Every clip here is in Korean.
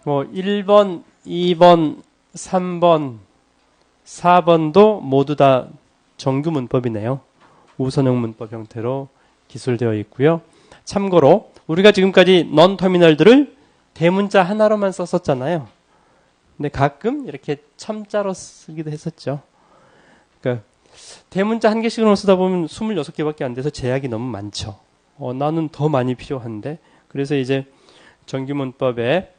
뭐 1번, 2번, 3번, 4번도 모두 다 정규 문법이네요. 우선형 문법 형태로 기술되어 있고요. 참고로 우리가 지금까지 넌 터미널들을 대문자 하나로만 썼었잖아요. 근데 가끔 이렇게 첨자로 쓰기도 했었죠. 그러니까 대문자 한 개씩으로 쓰다 보면 26개밖에 안 돼서 제약이 너무 많죠. 나는 더 많이 필요한데. 그래서 이제 정규 문법에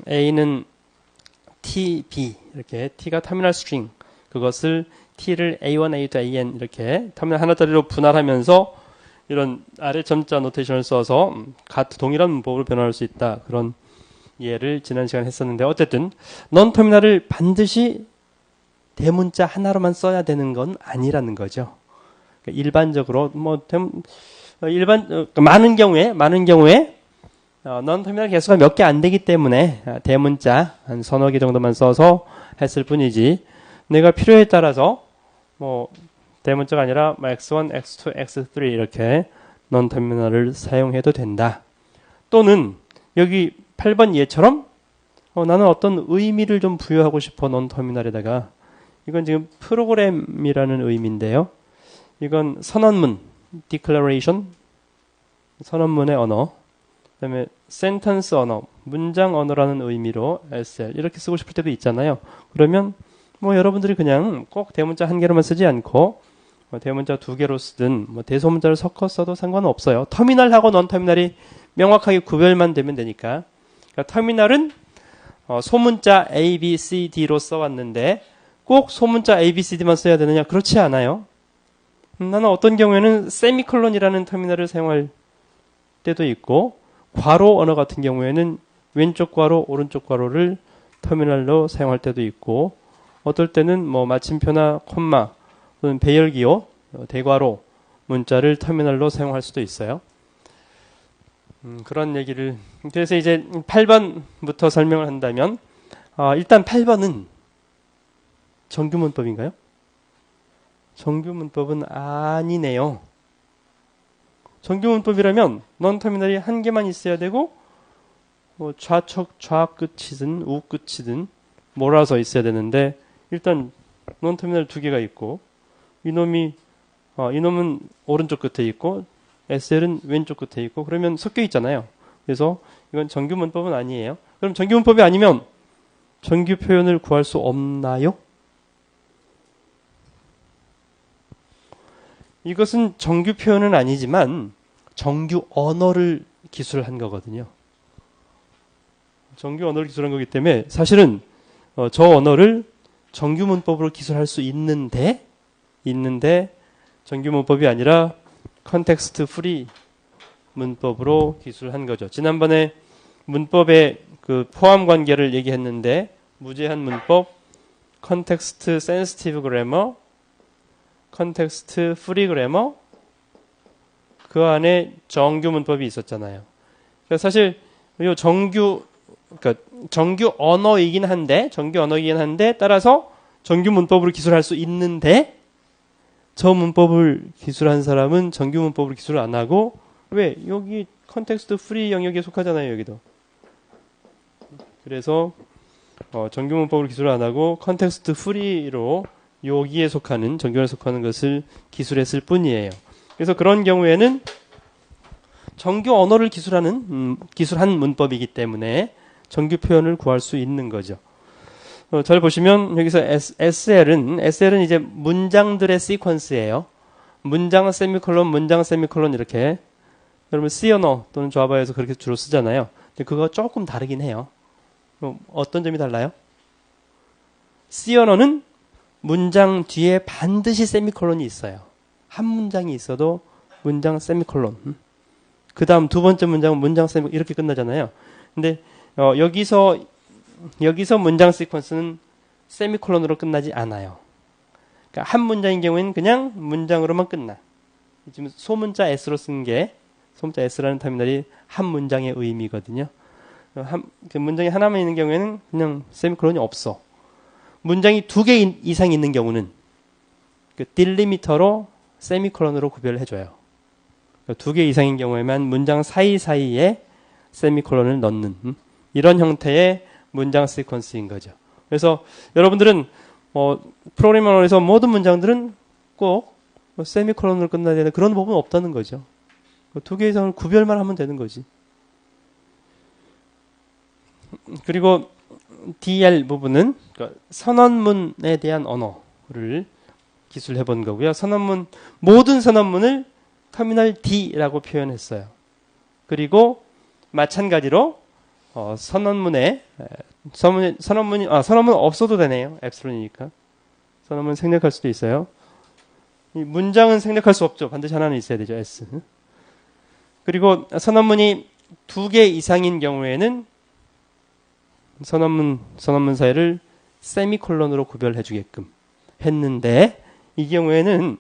A는 T, B 이렇게 T가 터미널 스트링, 그것을 T를 A1, A2, AN 이렇게 터미널 하나짜리로 분할하면서 이런 아래 점자 노테이션을 써서 동일한 문법으로 변화할 수 있다. 그런 이해를 지난 시간에 했었는데, 어쨌든 넌 터미널을 반드시 대문자 하나로만 써야 되는 건 아니라는 거죠. 그러니까 일반적으로 많은 경우에 넌 터미널 개수가 몇 개 안 되기 때문에 대문자 한 서너 개 정도만 써서 했을 뿐이지, 내가 필요에 따라서 뭐 대문자가 아니라 x1, x2, x3 이렇게 넌 터미널을 사용해도 된다. 또는 여기 8번 예처럼 나는 어떤 의미를 좀 부여하고 싶어 넌 터미널에다가. 이건 지금 프로그램이라는 의미인데요. 이건 선언문, declaration, 선언문의 언어, 그다음에 sentence 언어, 문장 언어라는 의미로 SL 이렇게 쓰고 싶을 때도 있잖아요. 그러면 뭐 여러분들이 그냥 꼭 대문자 한 개로만 쓰지 않고 대문자 두 개로 쓰든 대소문자를 섞어 써도 상관은 없어요. 터미널하고 넌 터미널이 명확하게 구별만 되면 되니까. 그러니까 터미널은 소문자 A, B, C, D로 써왔는데 꼭 소문자 A, B, C, D만 써야 되느냐? 그렇지 않아요. 나는 어떤 경우에는 세미콜론이라는 터미널을 사용할 때도 있고, 괄호 언어 같은 경우에는 왼쪽 괄호, 오른쪽 괄호를 터미널로 사용할 때도 있고, 어떨 때는 뭐 마침표나 콤마 또는 배열기호, 대괄호 문자를 터미널로 사용할 수도 있어요. 그런 얘기를. 그래서 이제 8번부터 설명을 한다면, 일단 8번은 정규 문법인가요? 정규 문법은 아니네요. 정규 문법이라면 넌 터미널이 한 개만 있어야 되고, 좌측 좌끝이든 우끝이든 몰아서 있어야 되는데, 일단 넌 터미널 두 개가 있고, 이놈은 오른쪽 끝에 있고 SL은 왼쪽 끝에 있고, 그러면 섞여 있잖아요. 그래서 이건 정규 문법은 아니에요. 그럼 정규 문법이 아니면 정규 표현을 구할 수 없나요? 이것은 정규 표현은 아니지만 정규 언어를 기술한 거거든요. 정규 언어를 기술한 거기 때문에 사실은 저 언어를 정규 문법으로 기술할 수 있는데 정규 문법이 아니라 컨텍스트 프리 문법으로 기술한 거죠. 지난번에 문법의 그 포함 관계를 얘기했는데, 무제한 문법, 컨텍스트 센시티브 그래머, 컨텍스트 프리 그래머, 그 안에 정규 문법이 있었잖아요. 그러니까 사실 이 정규 언어이긴 한데 따라서 정규 문법으로 기술할 수 있는데, 저 문법을 기술한 사람은 정규 문법으로 기술을 안 하고, 왜? 여기 컨텍스트 프리 영역에 속하잖아요, 여기도. 그래서 정규 문법으로 기술을 안 하고 컨텍스트 프리로 여기에 속하는, 정규에 속하는 것을 기술했을 뿐이에요. 그래서 그런 경우에는 정규 언어를 기술한 문법이기 때문에 정규 표현을 구할 수 있는 거죠. 잘 보시면 여기서 SL은 이제 문장들의 시퀀스예요. 문장 세미콜론, 문장 세미콜론 이렇게. 여러분 C 언어 또는 자바에서 그렇게 주로 쓰잖아요. 근데 그거 조금 다르긴 해요. 어떤 점이 달라요? C 언어는 문장 뒤에 반드시 세미콜론이 있어요. 한 문장이 있어도 문장 세미콜론. 그 다음 두 번째 문장은 문장 세미콜론 이렇게 끝나잖아요. 근데 여기서 문장 시퀀스는 세미콜론으로 끝나지 않아요. 그러니까 한 문장인 경우에는 그냥 문장으로만 끝나. 지금 소문자 S로 쓴 게, 소문자 S라는 터미널이 한 문장의 의미거든요. 그 문장이 하나만 있는 경우에는 그냥 세미콜론이 없어. 문장이 두 개 이상 있는 경우는 그 딜리미터로 세미콜론으로 구별을 해줘요. 두 개 이상인 경우에만 문장 사이사이에 세미콜론을 넣는. 이런 형태의 문장 시퀀스인 거죠. 그래서 여러분들은 프로그래머에서 모든 문장들은 꼭 세미콜론으로 끝나야 되는 그런 부분은 없다는 거죠. 두 개 이상을 구별만 하면 되는 거지. 그리고 DL 부분은 선언문에 대한 언어를 기술해 본 거고요. 모든 선언문을 터미널 D라고 표현했어요. 그리고 마찬가지로 선언문 없어도 되네요. 엡슬론이니까. 선언문 생략할 수도 있어요. 이 문장은 생략할 수 없죠. 반드시 하나는 있어야 되죠. S. 그리고 선언문이 2개 이상인 경우에는 선언문 사이를 세미콜론으로 구별해 주게끔 했는데, 이 경우에는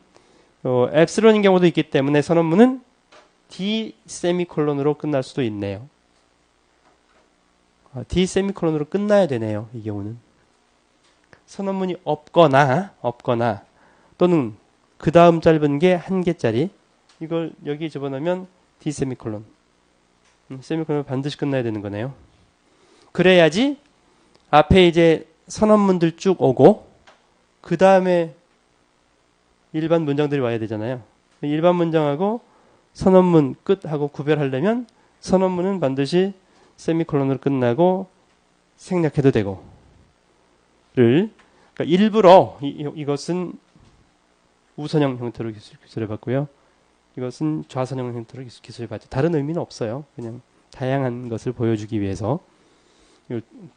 엡슬론인 경우도 있기 때문에 선언문은 D 세미콜론으로 끝날 수도 있네요. D 세미콜론으로 끝나야 되네요. 이 경우는 선언문이 없거나 또는 그 다음 짧은 게 1개짜리, 이걸 여기 집어넣으면 D 세미콜론, 세미콜론을 반드시 끝나야 되는 거네요. 그래야지 앞에 이제 선언문들 쭉 오고 그 다음에 일반 문장들이 와야 되잖아요. 일반 문장하고 선언문 끝하고 구별하려면 선언문은 반드시 세미콜론으로 끝나고 생략해도 되고, 그러니까 일부러 이것은 우선형 형태로 기술해 봤고요. 이것은 좌선형 형태로 기술해 봤죠. 다른 의미는 없어요. 그냥 다양한 것을 보여주기 위해서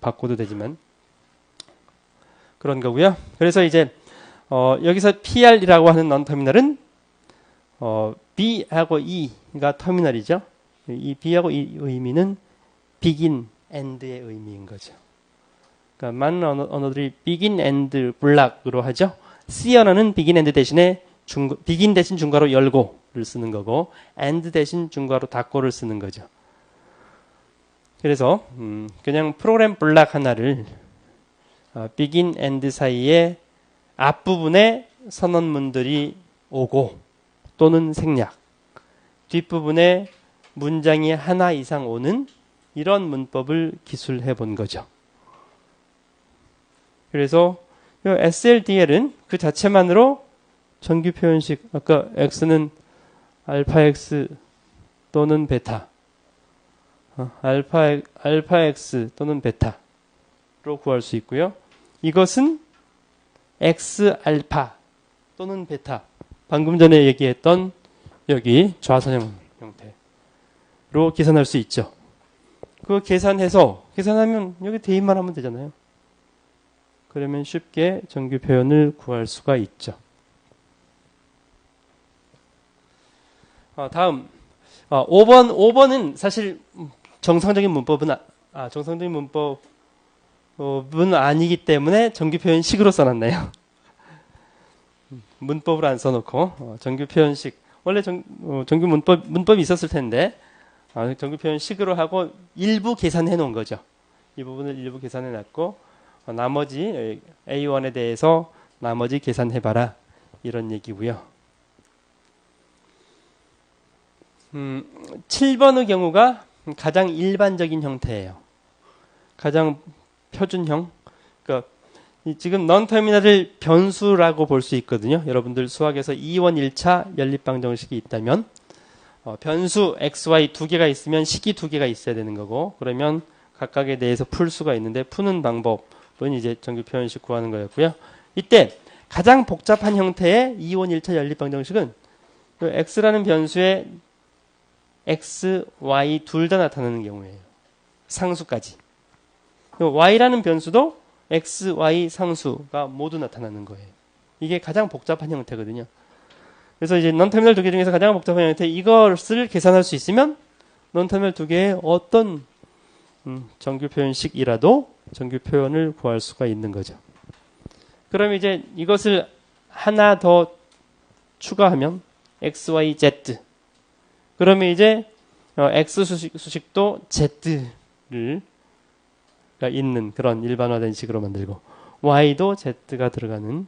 바꿔도 되지만 그런 거고요. 그래서 이제 여기서 PR이라고 하는 non-터미널은 B하고 E가 터미널이죠. 이 B하고 E 의미는 begin, end의 의미인 거죠. 그러니까 많은 언어들이 begin, end, block으로 하죠. C 언어는 begin, end 대신에 begin 대신 중괄호 열고를 쓰는 거고, end 대신 중괄호 닫고를 쓰는 거죠. 그래서 그냥 프로그램 블락 하나를 begin, end 사이에 앞부분에 선언문들이 오고 또는 생략, 뒷부분에 문장이 하나 이상 오는 이런 문법을 기술해 본 거죠. 그래서 SLDL은 그 자체만으로 정규 표현식, 아까 X는 알파 X 또는 베타, 알파 X 또는 베타로 구할 수 있고요. 이것은 X 알파 또는 베타, 방금 전에 얘기했던 여기 좌선형 형태로 계산할 수 있죠. 그거 계산하면 여기 대입만 하면 되잖아요. 그러면 쉽게 정규 표현을 구할 수가 있죠. 다음 5번은 사실 정상적인 문법은 아니기 때문에 정규 표현식으로 써놨네요. 문법을 안 써놓고 정규 표현식, 원래 정규 문법이 있었을 텐데 정규 표현식으로 하고 일부 계산해 놓은 거죠. 이 부분을 일부 계산해 놨고 나머지 A1에 대해서 나머지 계산해 봐라, 이런 얘기고요. 7번의 경우가 가장 일반적인 형태예요. 가장 표준형. 그러니까 지금 non-터미널을 변수라고 볼 수 있거든요. 여러분들 수학에서 2원 1차 연립방정식이 있다면 변수 xy 두 개가 있으면 식이 두 개가 있어야 되는 거고, 그러면 각각에 대해서 풀 수가 있는데 푸는 방법은 이제 정규 표현식 구하는 거였고요. 이때 가장 복잡한 형태의 2원 1차 연립방정식은 x라는 변수에 x, y 둘 다 나타나는 경우예요. 상수까지. y라는 변수도 x, y 상수가 모두 나타나는 거예요. 이게 가장 복잡한 형태거든요. 그래서 이제 non-터미널 두 개 중에서 가장 복잡한 형태, 이것을 계산할 수 있으면 non-터미널 두 개의 어떤 정규 표현식이라도 정규 표현을 구할 수가 있는 거죠. 그럼 이제 이것을 하나 더 추가하면 x, y, z. 그러면 이제 x 수식도 z를 있는 그런 일반화된 식으로 만들고, y도 z가 들어가는,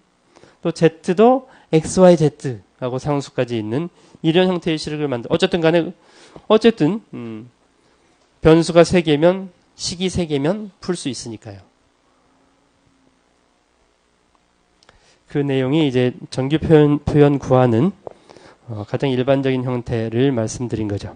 또 z도 x, y, z하고 상수까지 있는 이런 형태의 식을 만들. 어쨌든 간에 변수가 3개면 식이 세 개면 풀 수 있으니까요. 그 내용이 이제 정규 표현 구하는 가장 일반적인 형태를 말씀드린 거죠.